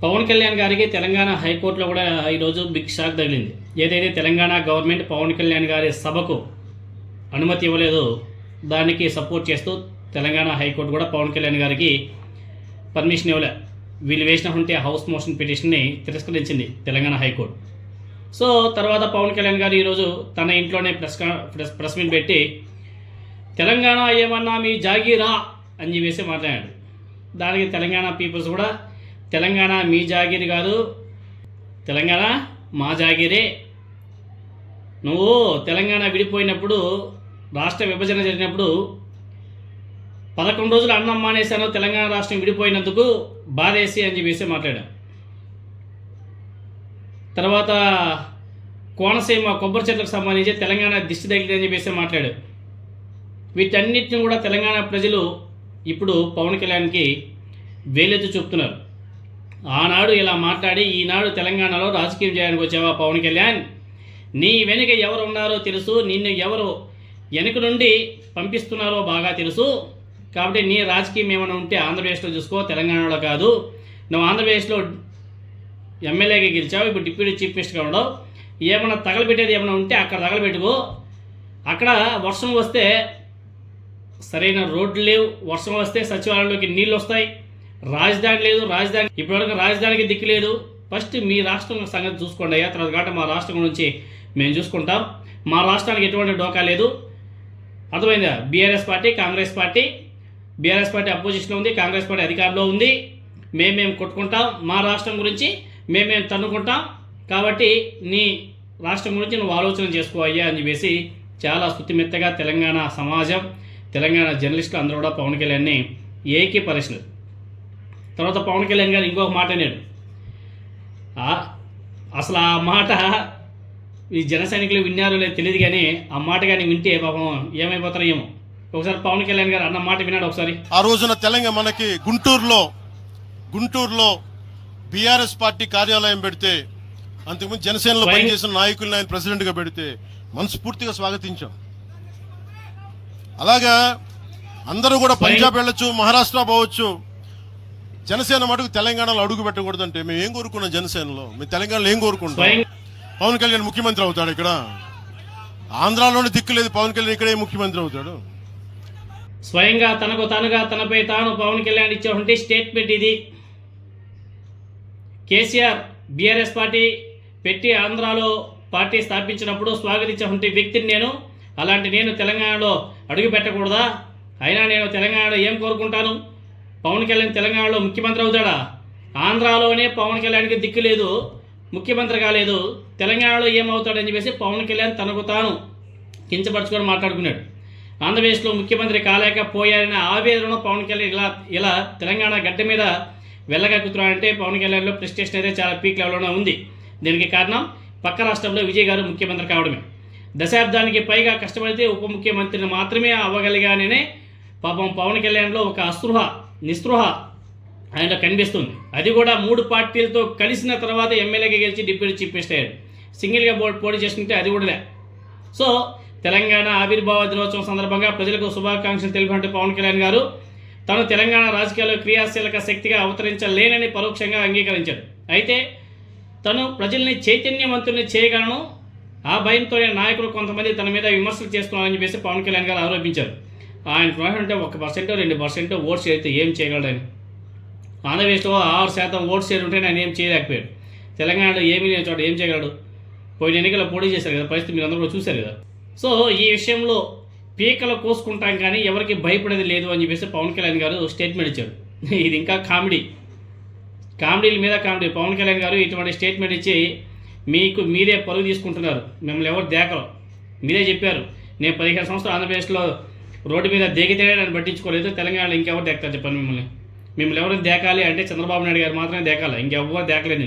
పవన్ కళ్యాణ్ గారికి తెలంగాణ హైకోర్టులో కూడా ఈరోజు బిగ్ షాక్ తగిలింది. ఏదైతే తెలంగాణ గవర్నమెంట్ పవన్ కళ్యాణ్ గారి సభకు అనుమతి ఇవ్వలేదో దానికి సపోర్ట్ చేస్తూ తెలంగాణ హైకోర్టు కూడా పవన్ కళ్యాణ్ గారికి పర్మిషన్ ఇవ్వలే. వీళ్ళు వేసినటువంటి హౌస్ మోషన్ పిటిషన్ని తిరస్కరించింది తెలంగాణ హైకోర్టు. సో తర్వాత పవన్ కళ్యాణ్ గారు ఈరోజు తన ఇంట్లోనే ప్రెస్ మీట్ పెట్టి తెలంగాణ ఏమన్నా మీ జాగీరా అని చెప్పేసి మాట్లాడాడు. దానికి తెలంగాణ పీపుల్స్ కూడా తెలంగాణ మీ జాగీర్ కాదు, తెలంగాణ మా జాగీరే. నువ్వు తెలంగాణ విడిపోయినప్పుడు, రాష్ట్ర విభజన జరిగినప్పుడు 11 రోజులు అన్నం మానేశాను తెలంగాణ రాష్ట్రం విడిపోయినందుకు బాధేసి అని చెప్పేసి మాట్లాడాను. తర్వాత కోనసీమ కొబ్బరి చెట్లకు సంబంధించి తెలంగాణ దిష్టి తగిలింది అని చెప్పేసి మాట్లాడాడు. వీటన్నిటిని కూడా తెలంగాణ ప్రజలు ఇప్పుడు పవన్ కళ్యాణ్కి వేలెత్తి చూపుతున్నారు. ఆనాడు ఇలా మాట్లాడి ఈనాడు తెలంగాణలో రాజకీయం చేయడానికి వచ్చావా పవన్ కళ్యాణ్? నీ వెనుక ఎవరు ఉన్నారో తెలుసు, నిన్ను ఎవరు వెనుక నుండి పంపిస్తున్నారో బాగా తెలుసు. కాబట్టి నీ రాజకీయం ఏమైనా ఉంటే ఆంధ్రప్రదేశ్లో చూసుకో, తెలంగాణలో కాదు. నువ్వు ఆంధ్రప్రదేశ్లో ఎమ్మెల్యేగా గెలిచావు, ఇప్పుడు డిప్యూటీ చీఫ్ మినిస్టర్గా ఉండవు. ఏమైనా తగలబెట్టేది ఏమైనా ఉంటే అక్కడ తగలబెట్టుకో. అక్కడ వర్షం వస్తే సరైన రోడ్లు లేవు, వర్షం వస్తే సచివాలయంలోకి నీళ్ళు వస్తాయి. రాజధాని లేదు, రాజధాని ఇప్పటివరకు రాజధానికి దిక్కు లేదు. ఫస్ట్ మీ రాష్ట్రం సంగతి చూసుకోండి అయ్యా, తర్వాత కాబట్టి మా రాష్ట్రం నుంచి మేము చూసుకుంటాం. మా రాష్ట్రానికి ఎటువంటి డోకా లేదు. అర్థమైందా? BRS party, Congress party, BRS party అపోజిషన్లో ఉంది, కాంగ్రెస్ పార్టీ అధికారంలో ఉంది. మేము కొట్టుకుంటాం, మా రాష్ట్రం గురించి మేము తన్నుకుంటాం. కాబట్టి నీ రాష్ట్రం గురించి నువ్వు ఆలోచన చేసుకో అయ్యా అని చెప్పేసి చాలా స్తుతిమెత్తగా తెలంగాణ సమాజం, తెలంగాణ జర్నలిస్టులు అందరూ కూడా పవన్ కళ్యాణ్ని ఏకీపరిచినారు. తర్వాత పవన్ కళ్యాణ్ గారు ఇంకొక మాట అన్నాడు. అసలు ఆ మాట ఈ జన సైనికులు విన్నారో లేదో తెలియదు, కానీ ఆ మాట కానీ వింటే పాపం ఏమైపోతారో ఏమో. ఒకసారి పవన్ కళ్యాణ్ గారు అన్న మాట విన్నాడు ఒకసారి. ఆ రోజున తెలంగాణ మనకి గుంటూరులో బీఆర్ఎస్ పార్టీ కార్యాలయం పెడితే, అంతకుముందు జనసేనలో పనిచేసిన నాయకులను ఆయన ప్రెసిడెంట్గా పెడితే మనస్ఫూర్తిగా స్వాగతించాం. అలాగా అందరూ కూడా పంజాబ్ వెళ్ళొచ్చు, మహారాష్ట్ర పోవచ్చు. జనసేన మటుకు తెలంగాణలో అడుగు పెట్టకూడదంటే మేము ఏం కోరుకున్నాం? జనసేనలో మేము తెలంగాణలో ఏం కోరుకుంటాం? పవన్ కళ్యాణ్ ముఖ్యమంత్రి అవుతాడు ఇక్కడ? ఆంధ్రాలోనే దిక్కు లేదు, పవన్ కళ్యాణ్ ఇక్కడే ముఖ్యమంత్రి అవుతాడు. స్వయంగా తనపై తాను పవన్ కళ్యాణ్ ఇచ్చేటువంటి స్టేట్మెంట్ ఇది. కేసీఆర్ బీఆర్ఎస్ పార్టీ పెట్టి ఆంధ్రాలో పార్టీ స్థాపించినప్పుడు స్వాగతించేటువంటి వ్యక్తిని నేను. అలాంటి నేను తెలంగాణలో అడుగు పెట్టకూడదా? అయినా నేను తెలంగాణలో ఏం కోరుకుంటాను? పవన్ కళ్యాణ్ తెలంగాణలో ముఖ్యమంత్రి అవుతాడా? ఆంధ్రాలోనే పవన్ కళ్యాణ్కి దిక్కు లేదు, ముఖ్యమంత్రి కాలేదు, తెలంగాణలో ఏమవుతాడని చెప్పేసి పవన్ కళ్యాణ్ తనకు తాను కించపరుచుకొని మాట్లాడుకున్నాడు. ఆంధ్రప్రదేశ్లో ముఖ్యమంత్రి కాలేకపోయారనే ఆవేదనలో పవన్ కళ్యాణ్ ఇలా తెలంగాణ గడ్డ మీద వెళ్ళగక్కుతున్నాడంటే పవన్ కళ్యాణ్లో ప్రెస్టేషన్ అయితే చాలా పీక్ లెవెల్లోనే ఉంది. దీనికి కారణం పక్క రాష్ట్రంలో విజయ్ గారు ముఖ్యమంత్రి కావడమే. దశాబ్దానికి పైగా కష్టపడితే ఉప ముఖ్యమంత్రిని మాత్రమే అవ్వగలిగాననే పాపం పవన్ కళ్యాణ్లో ఒక నిస్పృహ ఆయన కనిపిస్తుంది. అది కూడా 3 పార్టీలతో కలిసిన తర్వాత ఎమ్మెల్యేగా గెలిచి డిప్యూటీ చీఫ్ మినిస్టర్ అయ్యాడు. సింగిల్గా పోటీ చేసుకుంటే అది కూడా లే. సో తెలంగాణ ఆవిర్భావ దినోత్సవం సందర్భంగా ప్రజలకు శుభాకాంక్షలు తెలిపినట్టు పవన్ కళ్యాణ్ గారు తను తెలంగాణ రాజకీయాల్లో క్రియాశీలక శక్తిగా అవతరించలేనని పరోక్షంగా అంగీకరించాడు. అయితే తను ప్రజల్ని చైతన్యవంతుల్ని చేయగలను, ఆ భయంతోనే నాయకులు కొంతమంది తన మీద విమర్శలు చేస్తున్నారని చెప్పేసి పవన్ కళ్యాణ్ గారు ఆరోపించారు. ఆయన అంటే 1%, 2% ఓట్ షేర్ అయితే ఏం చేయగలడని. ఆంధ్రప్రదేశ్లో 6% ఓట్ షేర్ ఉంటే ఆయన ఏం చేయలేకపోయాడు. తెలంగాణలో ఏమీ లేని చోట ఏం చేయగలడు? పోయిన ఎన్నికల్లో పోటీ చేశారు కదా, పరిస్థితి మీరు అందరూ కూడా చూశారు కదా. సో ఈ విషయంలో పీకలు కోసుకుంటాం కానీ ఎవరికి భయపడేది లేదు అని చెప్పేసి పవన్ కళ్యాణ్ గారు స్టేట్మెంట్ ఇచ్చాడు. ఇది ఇంకా కామెడీల మీద కామెడీ. పవన్ కళ్యాణ్ గారు ఇటువంటి స్టేట్మెంట్ ఇచ్చి మీరే పరుగు తీసుకుంటున్నారు, మిమ్మల్ని ఎవరు దేకరు. మీరే చెప్పారు, నేను 15 సంవత్సరాలు ఆంధ్రప్రదేశ్లో రోడ్డు మీద దేకితే నన్ను పట్టించుకోలేదు, తెలంగాణలో ఇంకెవరు దేకుతారు చెప్పండి? మిమ్మల్ని ఎవరు దేకాలి అంటే చంద్రబాబు నాయుడు గారు మాత్రమే దేకాలి, ఇంకెవ్వరు దేకలేదు.